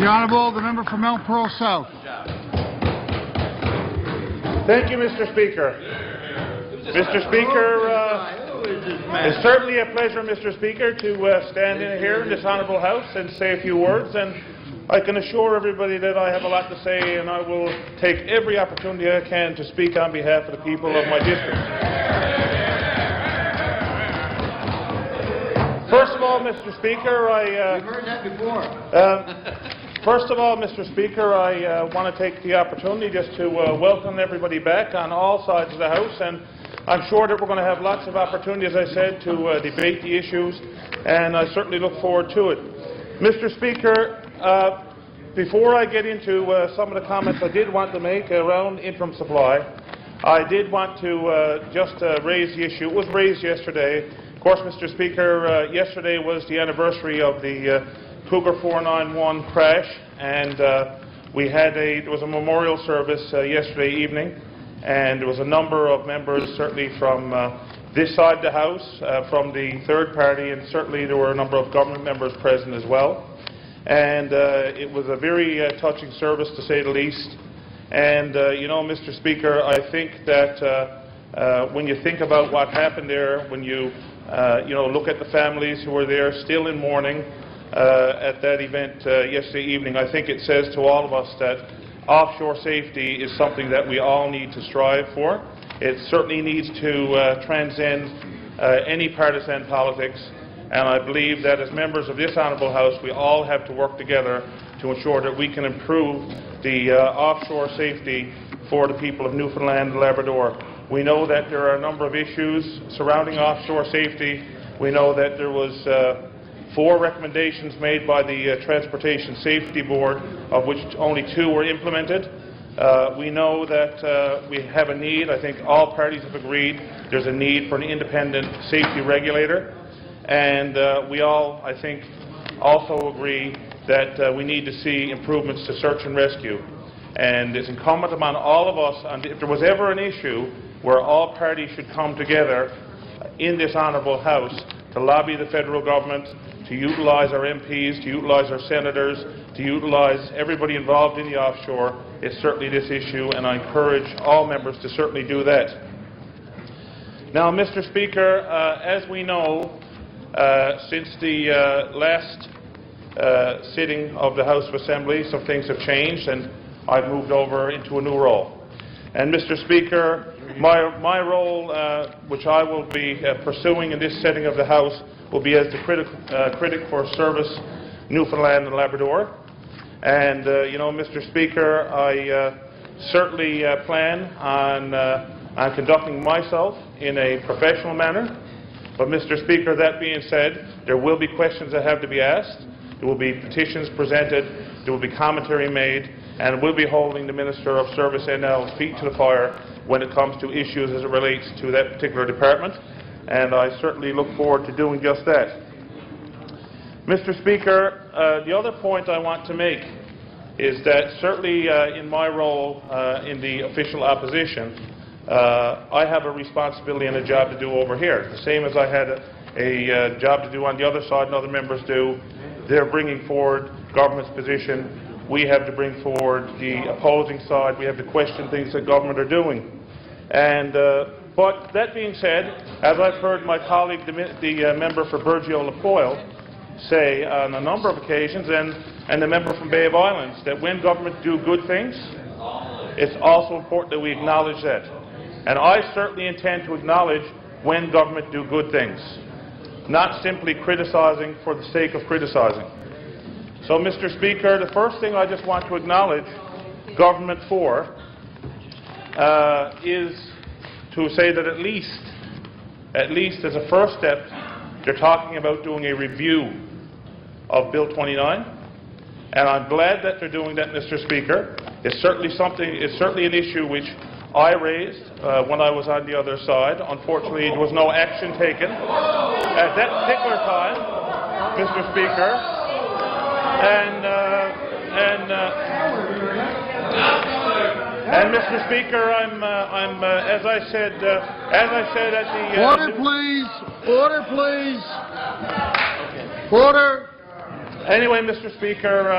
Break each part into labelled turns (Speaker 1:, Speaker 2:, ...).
Speaker 1: The Honourable, the member for Mount Pearl South.
Speaker 2: Thank you, Mr. Speaker. Mr. Speaker, it's certainly a pleasure, Mr. Speaker, to stand in here in this Honourable House and say a few words. And I can assure everybody that I have a lot to say, and I will take every opportunity I can to speak on behalf of the people of my district. First of all, Mr. Speaker,
Speaker 1: We've heard that before.
Speaker 2: First of all, Mr. Speaker, I want to take the opportunity just to welcome everybody back on all sides of the House, and I'm sure that we're going to have lots of opportunity, as I said, to debate the issues, and I certainly look forward to it. Mr. Speaker, before I get into some of the comments I did want to make around interim supply, I did want to just raise the issue. It was raised yesterday. Of course, Mr. Speaker, yesterday was the anniversary of the Cougar 491 crash, and there was a memorial service yesterday evening, and there was a number of members, certainly from this side of the House, from the third party, and certainly there were a number of government members present as well. And it was a very touching service, to say the least. And you know, Mr. Speaker, I think that when you think about what happened there, when you look at the families who were there still in mourning at that event yesterday evening, I think it says to all of us that offshore safety is something that we all need to strive for. It certainly needs to transcend any partisan politics, and I believe that as members of this Honourable House, we all have to work together to ensure that we can improve the offshore safety for the people of Newfoundland and Labrador. We know that there are a number of issues surrounding offshore safety. We know that there was 4 recommendations made by the Transportation Safety Board, of which only 2 were implemented. We know that we have a need. I think all parties have agreed there's a need for an independent safety regulator. And we all, I think, also agree that we need to see improvements to search and rescue. And it's incumbent upon all of us, and if there was ever an issue where all parties should come together in this Honourable House to lobby the federal government, to utilise our MPs, to utilise our senators, to utilise everybody involved in the offshore, it's certainly this issue, and I encourage all members to certainly do that. Now, Mr. Speaker, as we know, since the last sitting of the House of Assembly, some things have changed, and I've moved over into a new role. And Mr. Speaker, my role, which I will be pursuing in this setting of the House, will be as the critic for Service Newfoundland and Labrador. And you know, Mr. Speaker, I certainly plan on conducting myself in a professional manner. But Mr. Speaker, that being said, there will be questions that have to be asked. There will be petitions presented. There will be commentary made, and we'll be holding the Minister of Service NL's feet to the fire when it comes to issues as it relates to that particular department, and I certainly look forward to doing just that. Mr. Speaker, the other point I want to make is that certainly in my role in the official opposition, I have a responsibility and a job to do over here, the same as I had a job to do on the other side and other members do. They're bringing forward government's position. We have to bring forward the opposing side. We have to question things that government are doing. And but that being said, as I've heard my colleague, the member for Burgeo-Lafoyle, say on a number of occasions, and the member from Bay of Islands, that when government do good things, it's also important that we acknowledge that. And I certainly intend to acknowledge when government do good things, not simply criticising for the sake of criticising. So, Mr. Speaker, the first thing I just want to acknowledge government for is to say that at least as a first step, they're talking about doing a review of Bill 29, and I'm glad that they're doing that, Mr. Speaker. It's certainly an issue which I raised when I was on the other side. Unfortunately, there was no action taken at that particular time, Mr. Speaker. And Mr. Speaker, as I said at the
Speaker 1: order, please. Order, please. Order.
Speaker 2: Anyway, Mr. Speaker,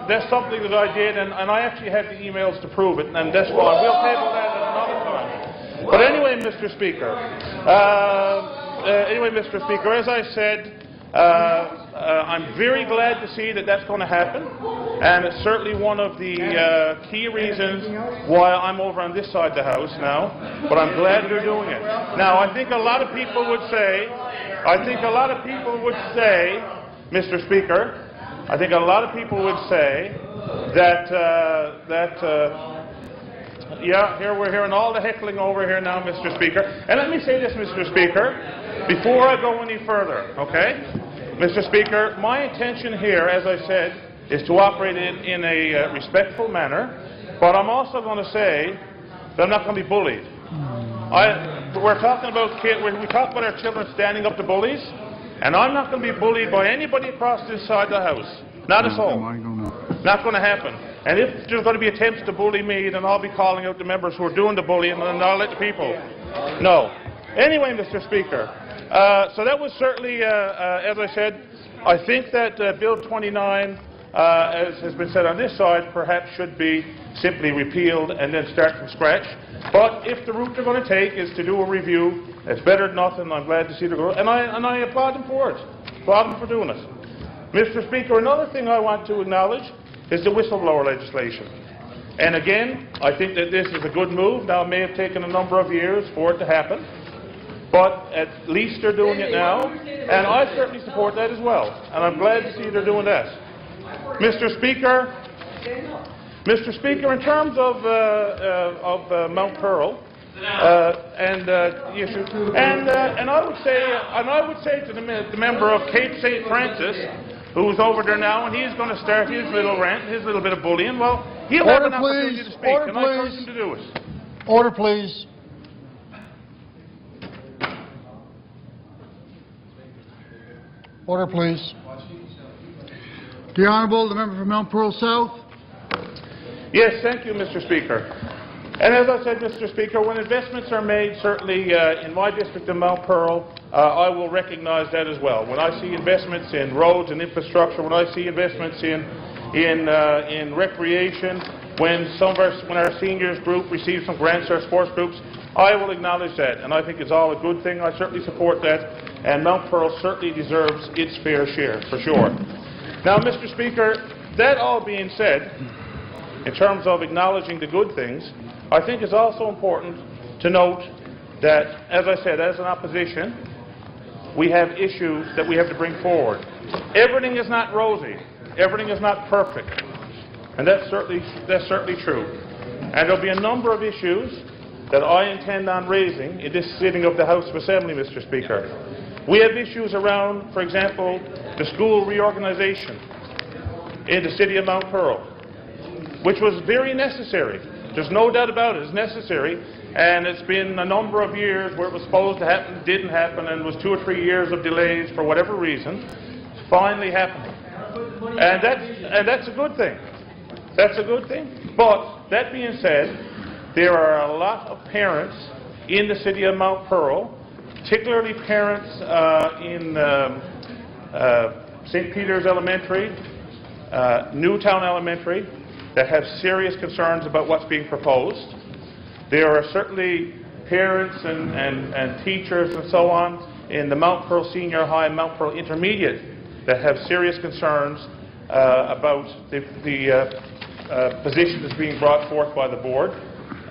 Speaker 2: that's something that I did, and I actually had the emails to prove it, and that's why we'll table that at another time. But anyway, Mr. Speaker, as I said, I'm very glad to see that that's going to happen, and it's certainly one of the key reasons why I'm over on this side of the House now, but I'm glad they're doing it. Now, I think a lot of people would say, Mr. Speaker, I think a lot of people would say that, yeah, here we're hearing all the heckling over here now, Mr. Speaker. And let me say this, Mr. Speaker, before I go any further, okay? Mr. Speaker, my intention here, as I said, is to operate in a respectful manner, but I'm also going to say that I'm not going to be bullied. We're talking about kids, we talk about our children standing up to bullies, and I'm not going to be bullied by anybody across this side of the House. Not at all. Not going to happen. And if there's going to be attempts to bully me, then I'll be calling out the members who are doing the bullying, and I'll let the people know. Anyway, Mr. Speaker, so that was certainly, as I said, I think that Bill 29, as has been said on this side, perhaps should be simply repealed and then start from scratch. But if the route they're going to take is to do a review, it's better than nothing. I'm glad to see the growth, and I applaud them for it. Applaud them for doing it. Mr. Speaker, another thing I want to acknowledge is the whistleblower legislation. And again, I think that this is a good move. Now, it may have taken a number of years for it to happen, but at least they're doing it now, and I certainly support that as well. And I'm glad to see they're doing that. Mr. Speaker, in terms of Mount Pearl and the issue, and I would say to the member of Cape St. Francis, who's over there now, and he's going to start his little rant, his little bit of bullying. Well, he'll have an opportunity to speak, and I encourage him to do it.
Speaker 1: Order, please. Order, please. The Honourable, the member for Mount Pearl South.
Speaker 2: Yes, thank you, Mr. Speaker. And as I said, Mr. Speaker, when investments are made, certainly in my district of Mount Pearl, I will recognise that as well. When I see investments in roads and infrastructure, when I see investments in recreation, when our seniors group receives some grants, our sports groups, I will acknowledge that, and I think it's all a good thing. I certainly support that, and Mount Pearl certainly deserves its fair share, for sure. Now, Mr. Speaker, that all being said, in terms of acknowledging the good things, I think it's also important to note that, as I said, as an opposition, we have issues that we have to bring forward. Everything is not rosy. Everything is not perfect. And that's certainly true. And there'll be a number of issues that I intend on raising in this sitting of the House of Assembly, Mr. Speaker. We have issues around, for example, the school reorganization in the city of Mount Pearl, which was very necessary. There's no doubt about it. It's necessary, and it's been a number of years where it was supposed to happen, didn't happen, and was 2 or 3 years of delays for whatever reason. It's finally happening, and that's a good thing. That's a good thing. But that being said, there are a lot of parents in the city of Mount Pearl, particularly parents in St. Peter's Elementary, Newtown Elementary, that have serious concerns about what's being proposed. There are certainly parents and teachers and so on in the Mount Pearl Senior High and Mount Pearl Intermediate that have serious concerns about the position that's being brought forth by the board.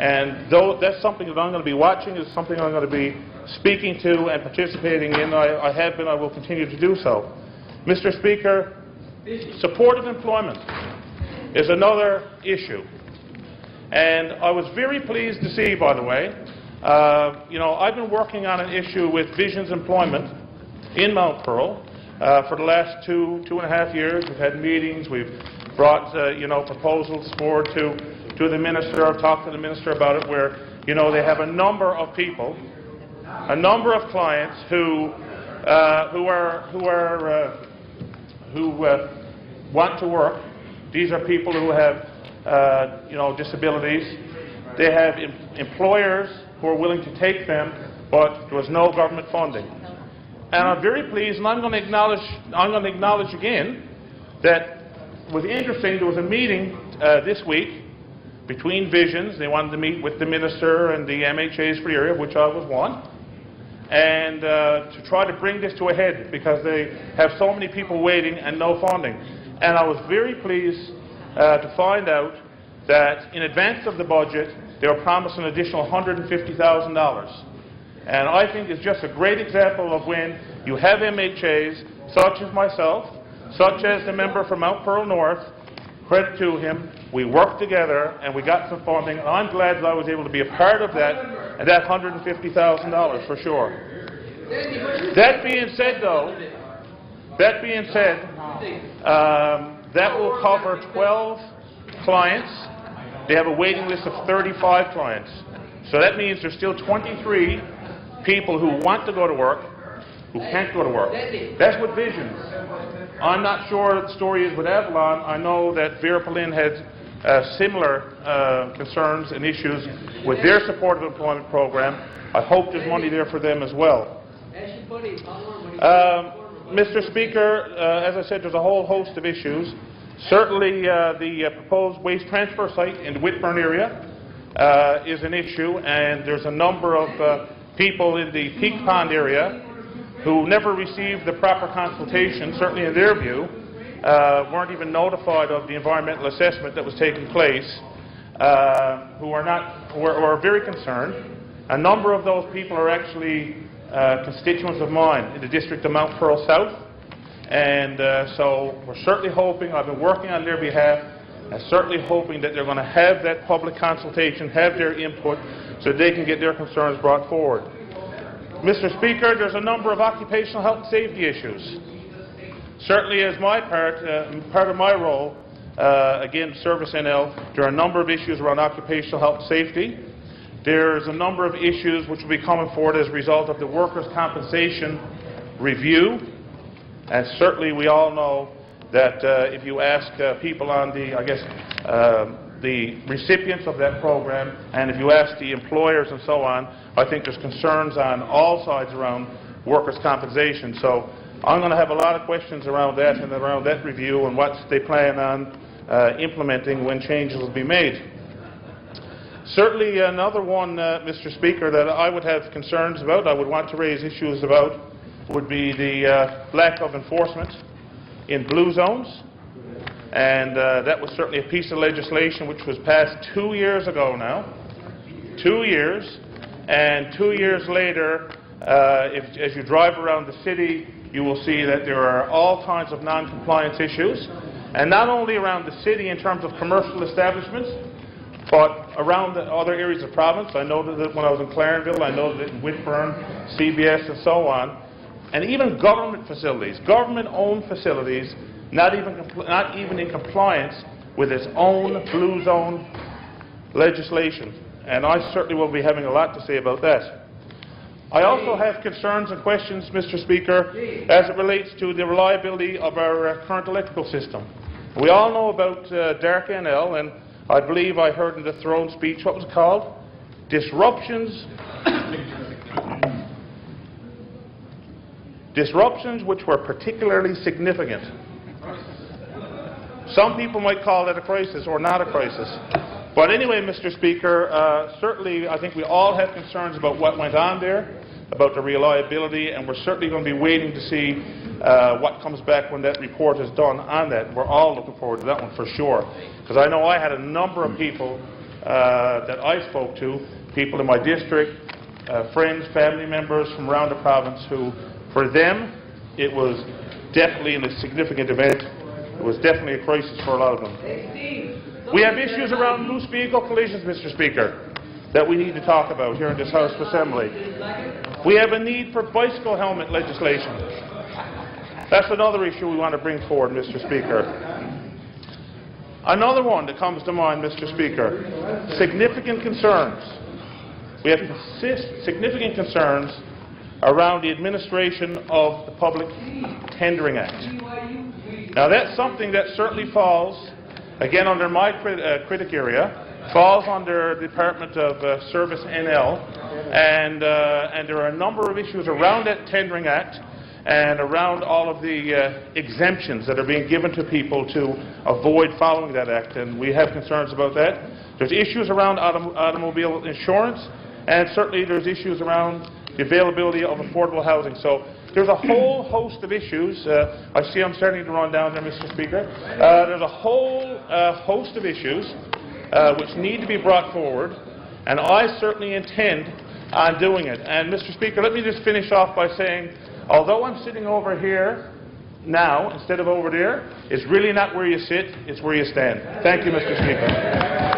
Speaker 2: And though that's something that I'm going to be watching, is something I'm going to be speaking to and participating in. I have been, I will continue to do so. Mr. Speaker, supportive employment is another issue. And I was very pleased to see, by the way, I've been working on an issue with Visions Employment in Mount Pearl for the last two and a half years. We've had meetings, we've brought, proposals forward to the Minister. I've talked to the Minister about it, where, they have a number of people, a number of clients who want to work. These are people who have, disabilities. They have employers who are willing to take them, but there was no government funding. And I'm very pleased, and I'm going to acknowledge again that was interesting. There was a meeting this week between Visions. They wanted to meet with the Minister and the MHAs for the area, which I was one, and to try to bring this to a head because they have so many people waiting and no funding. And I was very pleased to find out that in advance of the budget they were promised an additional $150,000. And I think it's just a great example of when you have MHAs such as myself, such as the member from Mount Pearl North, credit to him, we worked together and we got some funding. And I'm glad that I was able to be a part of that, and that $150,000 for sure. That being said, though, that will cover 12 clients. They have a waiting list of 35 clients. So that means there's still 23 people who want to go to work who can't go to work. That's what Visions. I'm not sure what the story is with Avalon. I know that Vera Palin had similar concerns and issues with their supportive employment program. I hope there's money there for them as well. Mr. Speaker, as I said, there's a whole host of issues. Certainly the proposed waste transfer site in the Whitburn area is an issue, and there's a number of people in the Peak Pond area who never received the proper consultation, certainly in their view, weren't even notified of the environmental assessment that was taking place, who are very concerned. A number of those people are actually constituents of mine in the district of Mount Pearl South, and so we're certainly hoping, I've been working on their behalf, and certainly hoping that they're going to have that public consultation, have their input, so they can get their concerns brought forward. Mr. Speaker, there's a number of occupational health and safety issues. Certainly as my part of my role, again, Service NL, there are a number of issues around occupational health and safety. There's a number of issues which will be coming forward as a result of the workers' compensation review. And certainly we all know that if you ask people on the, the recipients of that program, and if you ask the employers and so on, I think there's concerns on all sides around workers' compensation. So I'm going to have a lot of questions around that and around that review and what they plan on implementing when changes will be made. Certainly another one, Mr. Speaker, that I would have concerns about, I would want to raise issues about, would be the lack of enforcement in blue zones. And that was certainly a piece of legislation which was passed 2 years ago now. 2 years. And 2 years later, as you drive around the city, you will see that there are all kinds of non-compliance issues. And not only around the city in terms of commercial establishments, but around the other areas of province. I noted that when I was in Clarenville, I noted it in Whitburn, CBS, and so on. And even government facilities, government-owned facilities, not even in compliance with its own blue zone legislation. And I certainly will be having a lot to say about that. I also have concerns and questions, Mr. Speaker, as it relates to the reliability of our current electrical system. We all know about Dark NL, and I believe I heard in the throne speech, what was it called? Disruptions. Disruptions which were particularly significant. Some people might call that a crisis or not a crisis. But anyway, Mr. Speaker, certainly I think we all have concerns about what went on there, about the reliability, and we're certainly going to be waiting to see what comes back when that report is done on that. We're all looking forward to that one for sure. Because I know I had a number of people that I spoke to, people in my district, friends, family members from around the province who, for them, it was definitely a significant event. It was definitely a crisis for a lot of them. We have issues around loose vehicle collisions, Mr. Speaker, that we need to talk about here in this House of Assembly. We have a need for bicycle helmet legislation. That's another issue we want to bring forward, Mr. Speaker. Another one that comes to mind, Mr. Speaker, significant concerns. We have significant concerns around the administration of the Public Tendering Act. Now that's something that certainly falls, again under my critic area, falls under the Department of Service NL, and there are a number of issues around that Tendering Act, and around all of the exemptions that are being given to people to avoid following that act, and we have concerns about that. There's issues around automobile insurance, and certainly there's issues around the availability of affordable housing. So there's a whole host of issues. I see I'm starting to run down there, Mr. Speaker. There's a whole host of issues which need to be brought forward, and I certainly intend on doing it. And Mr. Speaker, let me just finish off by saying, although I'm sitting over here now instead of over there, it's really not where you sit, it's where you stand. Thank you, Mr. Speaker.